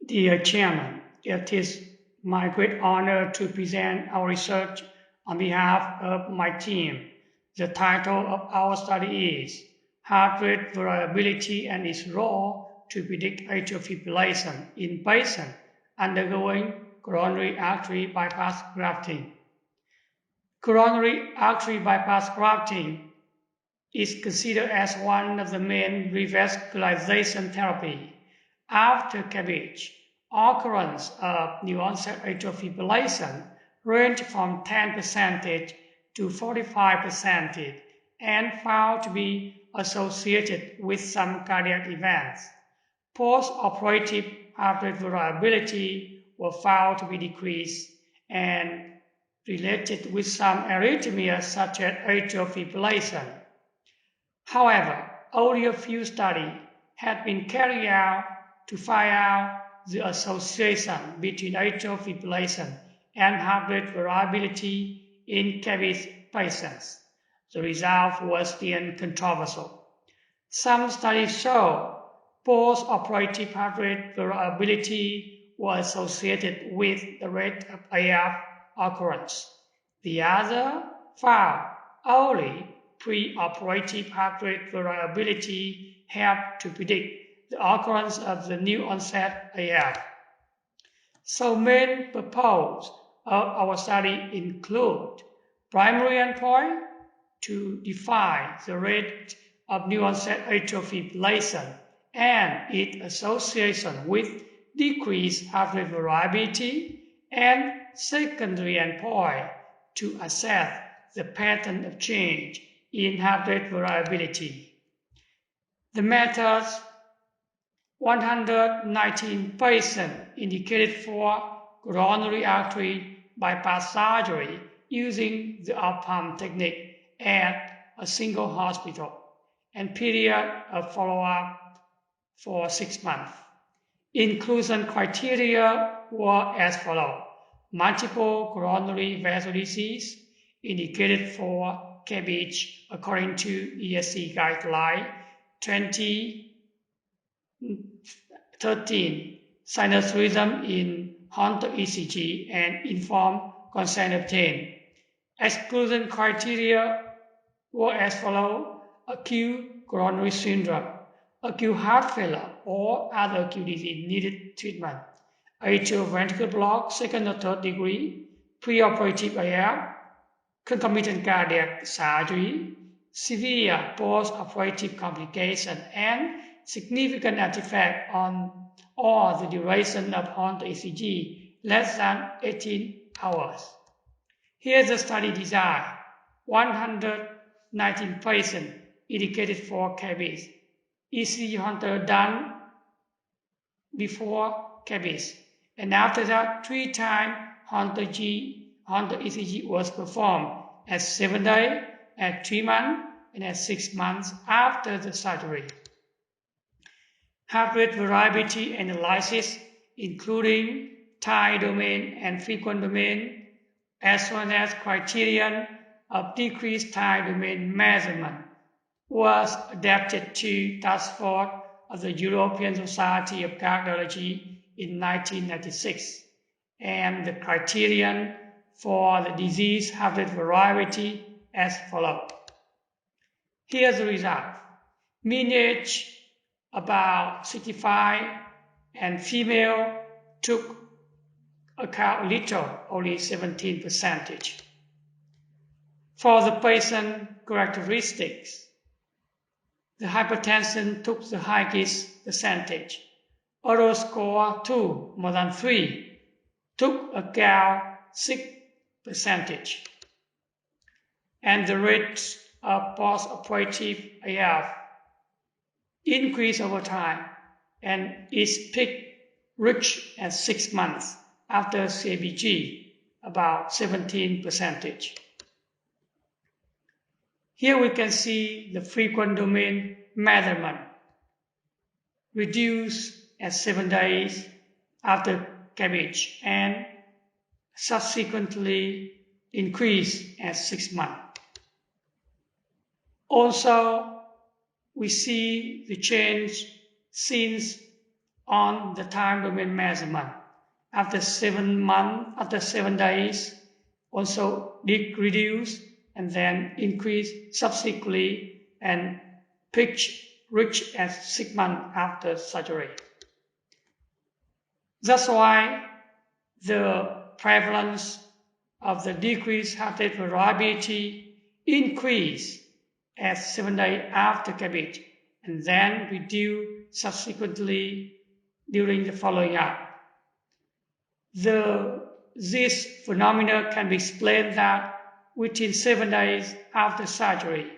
Dear Chairman, it is my great honor to present our research on behalf of my team. The title of our study is Heart Rate Variability and its Role to Predict Atrial Fibrillation in Patients Undergoing Coronary Artery Bypass Grafting. Coronary artery bypass grafting is considered as one of the main revascularization therapy. After CABG, occurrence of new onset atrial fibrillation range from 10% to 45% and found to be associated with some cardiac events. Post-operative heart rate variability were found to be decreased and related with some arrhythmias such as atrial fibrillation. However, only a few studies had been carried out to find out the association between atrial fibrillation and heart rate variability in CABG patients. The result was still controversial. Some studies show post-operative heart rate variability was associated with the rate of AF occurrence. The other found only pre-operative heart rate variability helped to predict the occurrence of the new onset AF. So main purpose of our study include primary endpoint to define the rate of new onset atrial fibrillation and its association with decreased heart rate variability, and secondary endpoint to assess the pattern of change in heart rate variability. The methods 119 patients indicated for coronary artery bypass surgery using the up-pump technique at a single hospital, and period of follow-up for 6 months. Inclusion criteria were as follows: multiple coronary vessel disease indicated for CABG according to ESC guideline 2013, sinus rhythm in Holter ECG, and informed consent obtained. Exclusion criteria were as follows: acute coronary syndrome, acute heart failure, or other acute disease needed treatment, atrial ventricular block, second or third degree, preoperative AF, concomitant cardiac surgery, severe post-operative complication, and significant artifact on or the duration of Holter ECG less than 18 hours. Here's the study design. 119 patients indicated for CABG. ECG Holter done before CABG, and after that 3 times Holter ECG was performed at 7 days, at 3 months, and at 6 months after the surgery. Heart rate variability analysis, including time domain and frequent domain, as well as criterion of decreased time domain measurement, was adapted to task force of the European Society of Cardiology in 1996, and the criterion for the disease heart rate variability as follows. Here's the result. Mean age about 65, and female took account little, only 17%. For the patient characteristics, the hypertension took the highest percentage. Auto score 2 more than 3 took account 6%. And the rate of post-operative AF increased over time, and its peak reached at 6 months after CABG, about 17%. Here we can see the frequent domain measurement reduced at 7 days after CABG and subsequently increased at 6 months. Also, we see the change since on the time domain measurement. After 7 days, also reduce and then increase subsequently and reach at 6 months after surgery. That's why the prevalence of the decreased heart rate variability increase at 7 days after CABG and then reduce subsequently during the following up. This phenomena can be explained that within 7 days after surgery,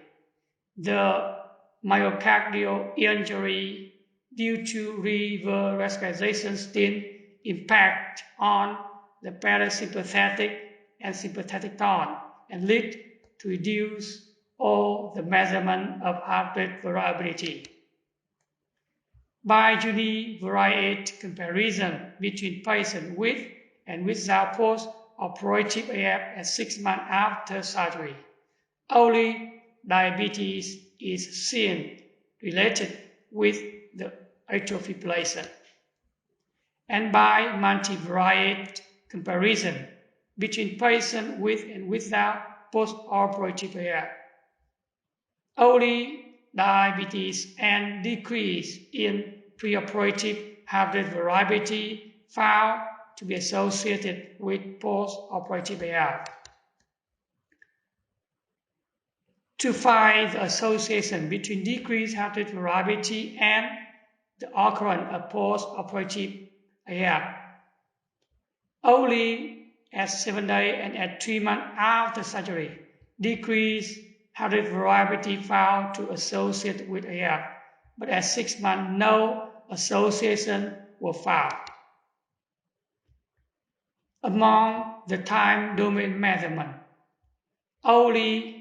the myocardial injury due to revascularization still impact on the parasympathetic and sympathetic tone and lead to reduce all the measurement of heart rate variability. By univariate comparison between patients with and without post-operative AF at 6 months after surgery, only diabetes is seen related with the atrial fibrillation. And by multivariate comparison between patients with and without post-operative AF, only diabetes and decrease in preoperative heart rate variability found to be associated with post-operative AF. To find the association between decreased heart rate variability and the occurrence of post-operative AF, only at 7 days and at 3 months after surgery, decreased heart rate variability found to associate with AF, but at 6 months, no association was found. Among the time domain measurement, only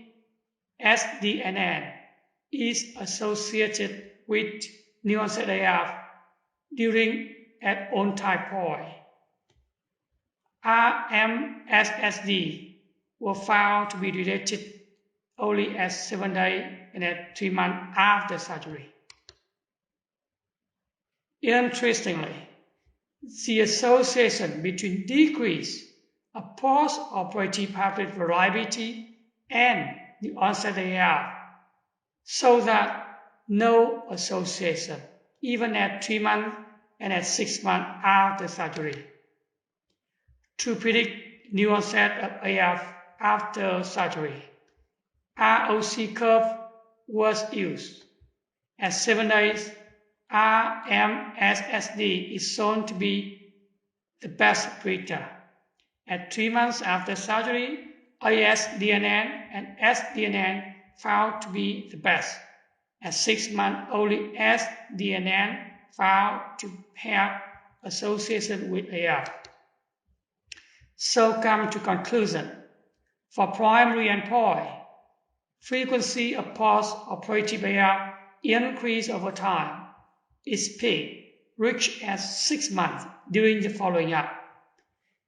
SDNN is associated with new onset AF during at on time point. RMSSD were found to be related only at 7 days and at 3 months after surgery. Interestingly, the association between decrease of post-operative heart rate variability and the onset AF shows that no association, even at 3 months and at 6 months after surgery. To predict new onset of AF after surgery, ROC curve was used. At 7 days, RMSSD is shown to be the best predictor. At 3 months after surgery, ASDNN and SDNN found to be the best. At 6 months, only SDNN found to have association with AF. So come to conclusion. For primary endpoint, frequency of post-operative AF increase over time. Its peak reached at 6 months during the following up.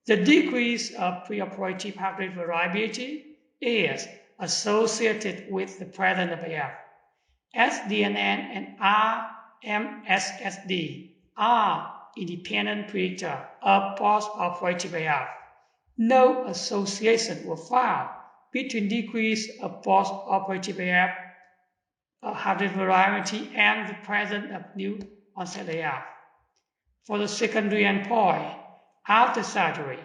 The decrease of preoperative heart rate variability is associated with the presence of AF. SDNN and RMSSD are independent predictors of post-operative AF. No association was found between decrease of post-operative AF, heart rate variability, and the presence of new onset AF. For the secondary endpoint, after surgery,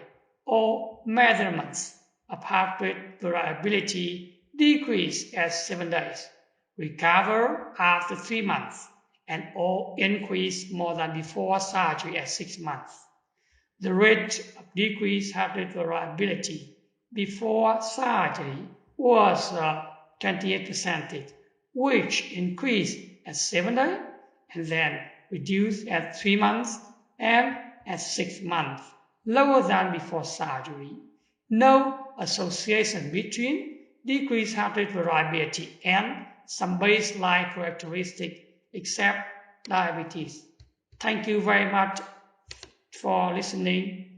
all measurements of heart rate variability decrease at 7 days, recover after 3 months, and all increase more than before surgery at 6 months. The rate of decreased heart rate variability before surgery was 28%, which increased at 7 days and then reduced at 3 months and at 6 months, lower than before surgery. No association between decreased heart rate variability and some baseline characteristic except diabetes. Thank you very much for listening.